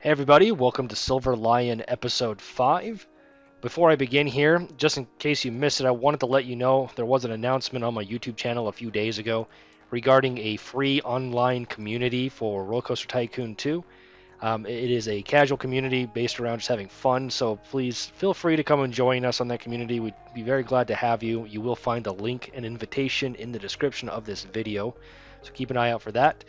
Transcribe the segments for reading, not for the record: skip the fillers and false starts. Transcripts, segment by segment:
Hey everybody, welcome to Silver Lion episode 5. Before I begin here, just in case you missed it, I wanted to let you know there was an announcement on my YouTube channel a few days ago regarding a free online community for Roller Coaster Tycoon 2. It is a casual community based around just having fun, so please feel free to come and join us on that community. We'd be very glad to have you. You will find a link and invitation in the description of this video, so keep an eye out for that.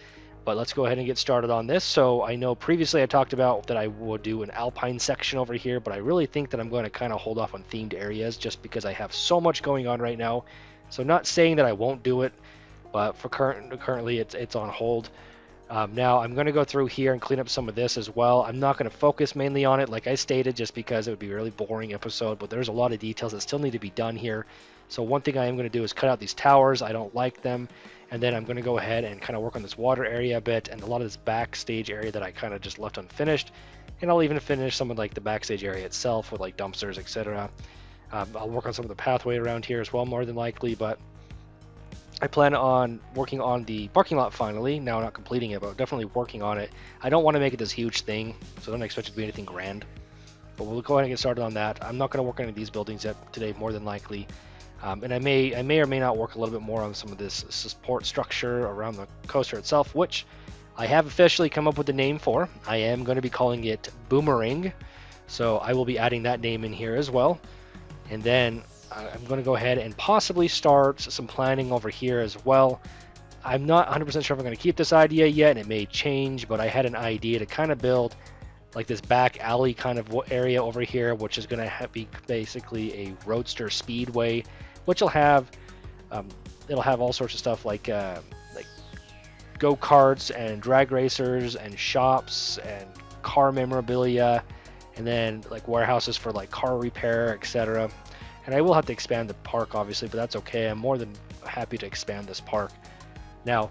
But let's go ahead and get started on this. So I know previously I talked about that I would do an alpine section over here, but I really think that I'm going to kind of hold off on themed areas just because I have so much going on right now. So not saying that I won't do it, but for currently it's on hold. Now I'm going to go through here and clean up some of this as well. I'm not going to focus mainly on it, like I stated, just because it would be a really boring episode, but there's a lot of details that still need to be done here. So one thing I am going to do is cut out these towers. I don't like them. And then I'm going to go ahead and kind of work on this water area a bit and a lot of this backstage area that I kind of just left unfinished. And I'll even finish some of like the backstage area itself with like dumpsters, etc. I'll work on some of the pathway around here as well, more than likely, but I plan on working on the parking lot finally. Now, not completing it, but definitely working on it. I don't want to make it this huge thing, so don't expect it to be anything grand. But we'll go ahead and get started on that. I'm not going to work on any of these buildings yet today, more than likely. And I may or may not work a little bit more on some of this support structure around the coaster itself, which I have officially come up with the name for. I am going to be calling it Boomerang, so I will be adding that name in here as well. And then I'm going to go ahead and possibly start some planning over here as well. I'm not 100% sure if I'm going to keep this idea yet, and it may change, but I had an idea to kind of build like this back alley kind of area over here, which is going to be basically a roadster speedway, which will have it'll have all sorts of stuff like go-karts and drag racers and shops and car memorabilia, and then like warehouses for like car repair, etc. And I will have to expand the park, obviously, but that's okay. I'm more than happy to expand this park. Now,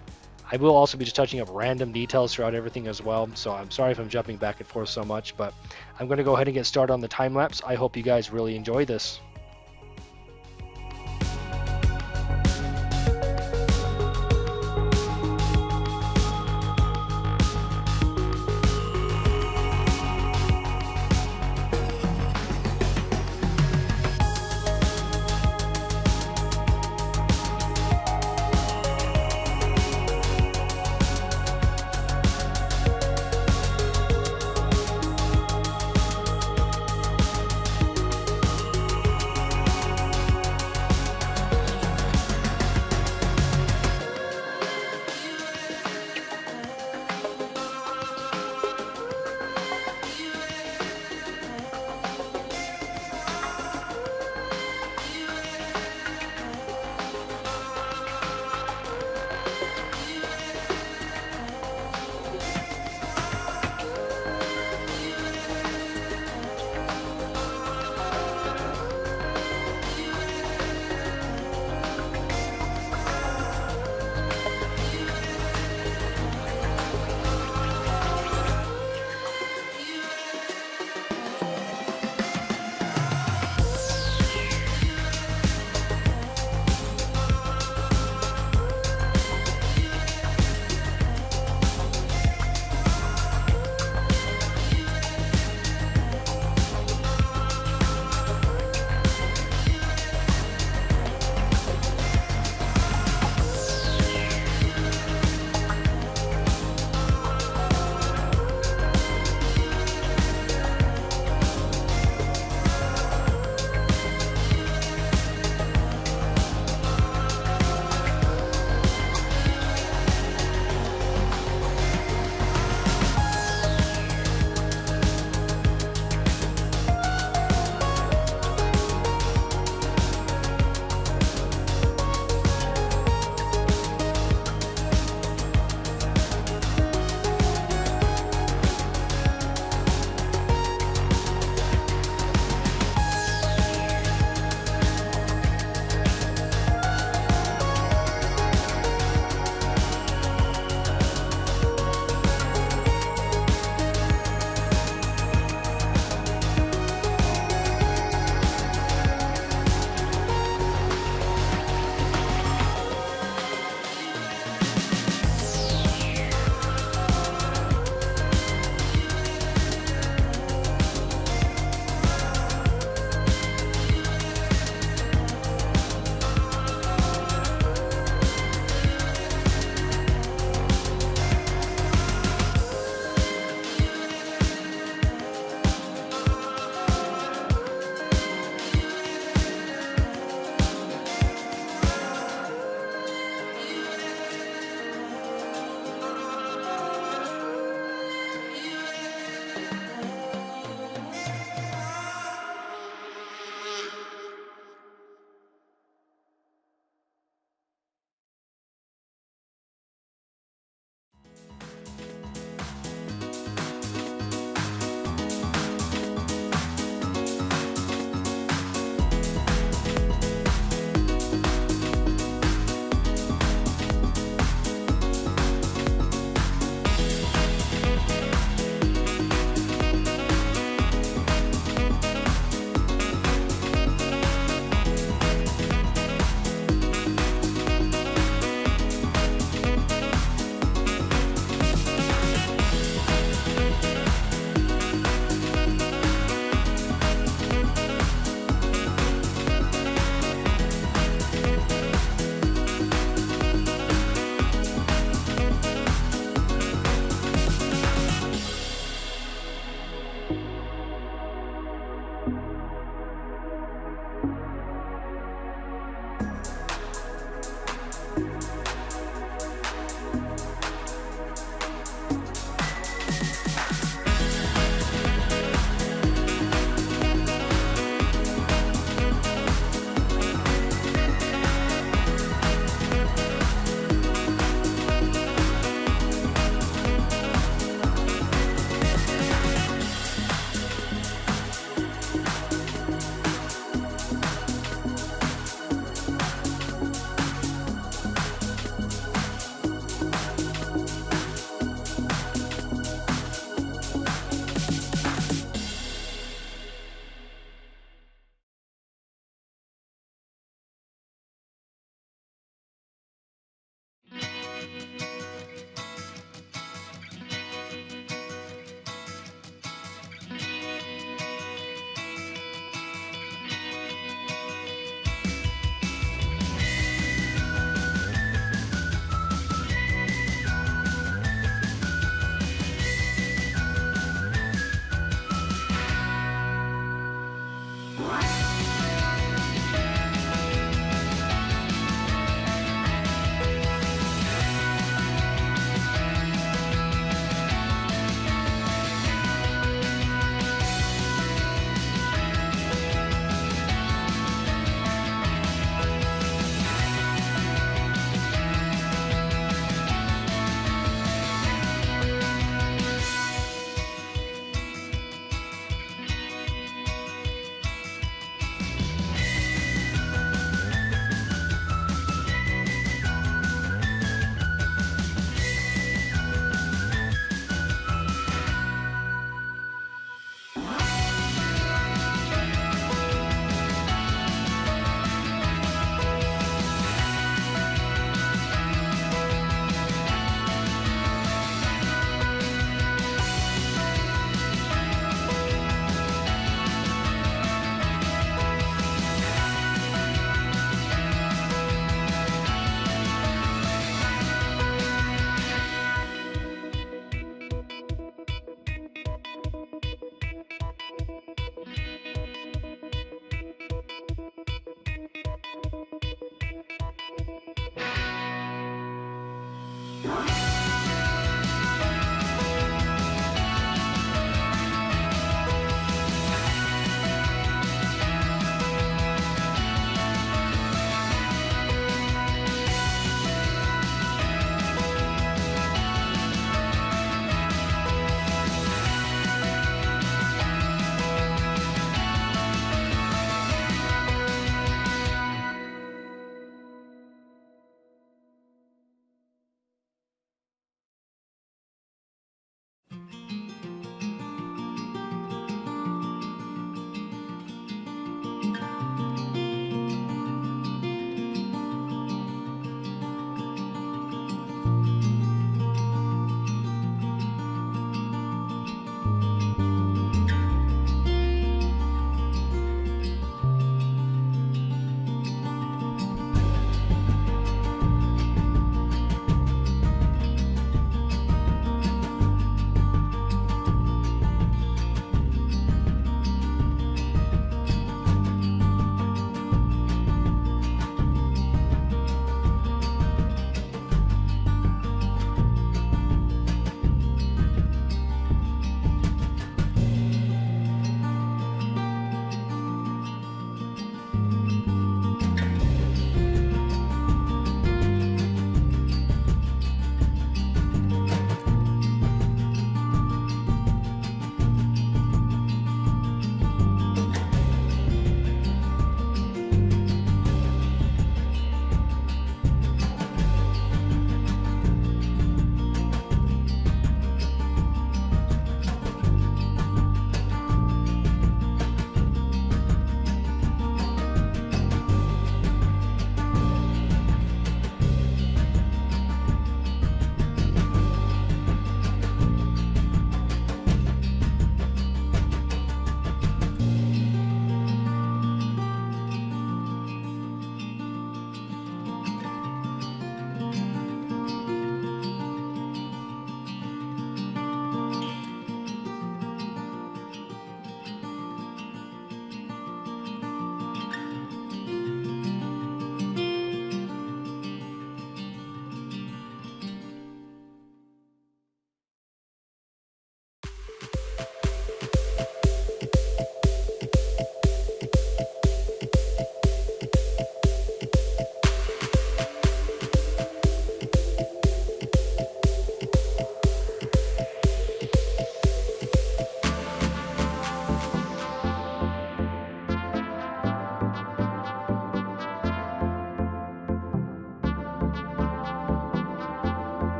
I will also be just touching up random details throughout everything as well, so I'm sorry if I'm jumping back and forth so much, but I'm going to go ahead and get started on the time lapse. I hope you guys really enjoy this.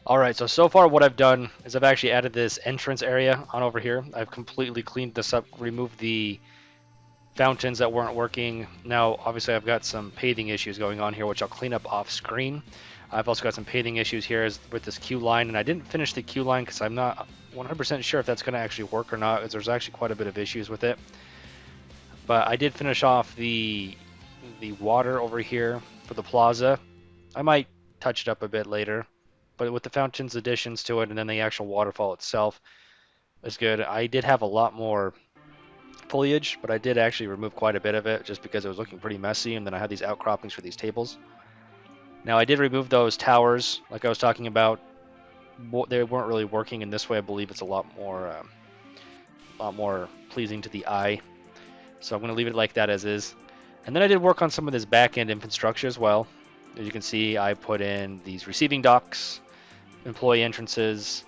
Alright, so far what I've done is I've actually added this entrance area on over here. I've completely cleaned this up, removed the fountains that weren't working. Now, obviously, I've got some paving issues going on here, which I'll clean up off screen. I've also got some paving issues here with this queue line, and I didn't finish the queue line because I'm not 100% sure if that's going to actually work or not, because there's actually quite a bit of issues with it. But I did finish off the water over here for the plaza. I might touch it up a bit later, but with the fountains additions to it and then the actual waterfall itself is good. I did have a lot more foliage, but I did actually remove quite a bit of it just because it was looking pretty messy, and then I had these outcroppings for these tables. Now I did remove those towers, like I was talking about. They weren't really working, and this way I believe it's a lot more pleasing to the eye. So I'm going to leave it like that as is. And then I did work on some of this back-end infrastructure as well. As you can see, I put in these receiving docks, employee entrances,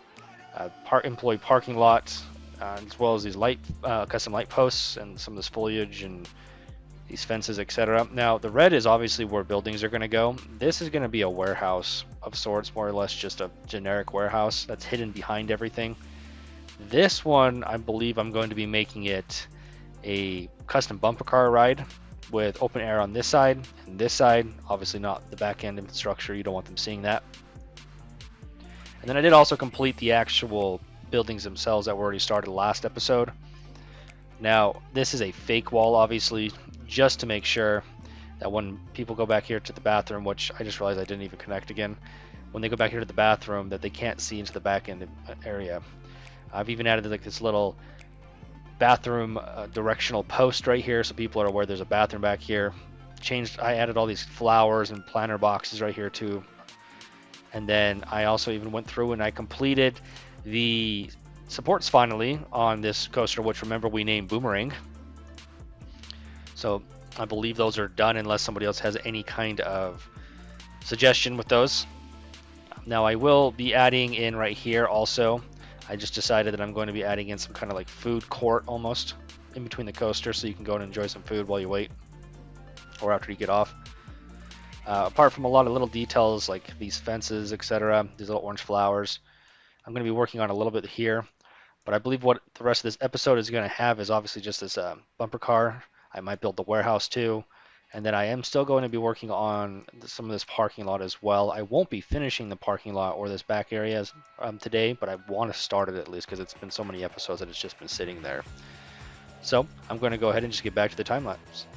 employee parking lot, as well as these custom light posts and some of this foliage and these fences, etc. Now, the red is obviously where buildings are going to go. This is going to be a warehouse of sorts, more or less just a generic warehouse that's hidden behind everything. This one, I believe I'm going to be making it a custom bumper car ride with open air on this side and this side. Obviously not the back end infrastructure, you don't want them seeing that. And then I did also complete the actual buildings themselves that were already started last episode. Now, this is a fake wall, obviously, just to make sure that when people go back here to the bathroom, which I just realized I didn't even connect again, when they go back here to the bathroom, that they can't see into the back end area. I've even added like this little bathroom directional post right here, so people are aware there's a bathroom back here. I added all these flowers and planter boxes right here too. And then I also even went through and I completed the supports finally on this coaster, which remember we named Boomerang. So I believe those are done unless somebody else has any kind of suggestion with those. Now I will be adding in right here also. I just decided that I'm going to be adding in some kind of like food court almost in between the coasters, so you can go and enjoy some food while you wait or after you get off. Apart from a lot of little details like these fences, etc., these little orange flowers, I'm going to be working on a little bit here. But I believe what the rest of this episode is going to have is obviously just this bumper car. I might build the warehouse too. And then I am still going to be working on some of this parking lot as well. I won't be finishing the parking lot or this back area today, but I want to start it at least because it's been so many episodes that it's just been sitting there. So I'm going to go ahead and just get back to the time lapse.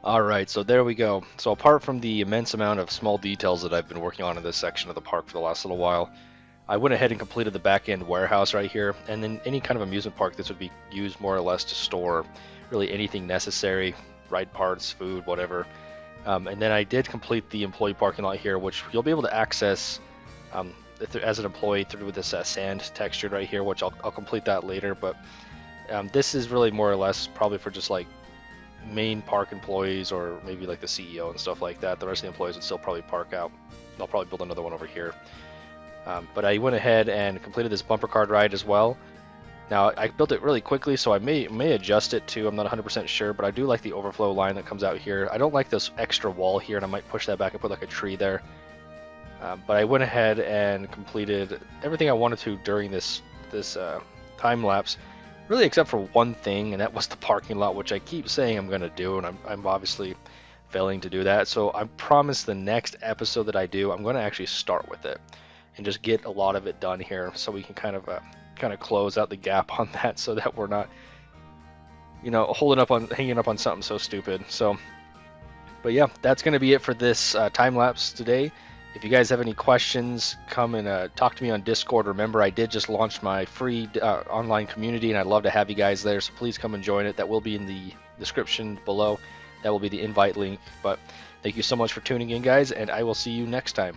Alright, so there we go. So apart from the immense amount of small details that I've been working on in this section of the park for the last little while, I went ahead and completed the back end warehouse right here, and in any kind of amusement park this would be used more or less to store really anything necessary, ride parts, food, whatever. And then I did complete the employee parking lot here, which you'll be able to access as an employee through this sand texture right here, which I'll complete that later, but this is really more or less probably for just like main park employees or maybe like the CEO and stuff like that. The rest of the employees would still probably park out. I'll probably build another one over here. But I went ahead and completed this bumper card ride as well. Now I built it really quickly, so I may adjust it too. I'm not 100% sure, but I do like the overflow line that comes out here. I don't like this extra wall here, and I might push that back and put like a tree there. But I went ahead and completed everything I wanted to during this time lapse, really except for one thing, and that was the parking lot, which I keep saying I'm going to do, and I'm obviously failing to do that. So I promise the next episode that I do, I'm going to actually start with it and just get a lot of it done here, so we can kind of close out the gap on that, so that we're not, you know, hanging up on something so stupid. So, but yeah, that's going to be it for this time lapse today. If you guys have any questions, come and talk to me on Discord. Remember, I did just launch my free online community, and I'd love to have you guys there, so please come and join it. That will be in the description below. That will be the invite link. But thank you so much for tuning in, guys, and I will see you next time.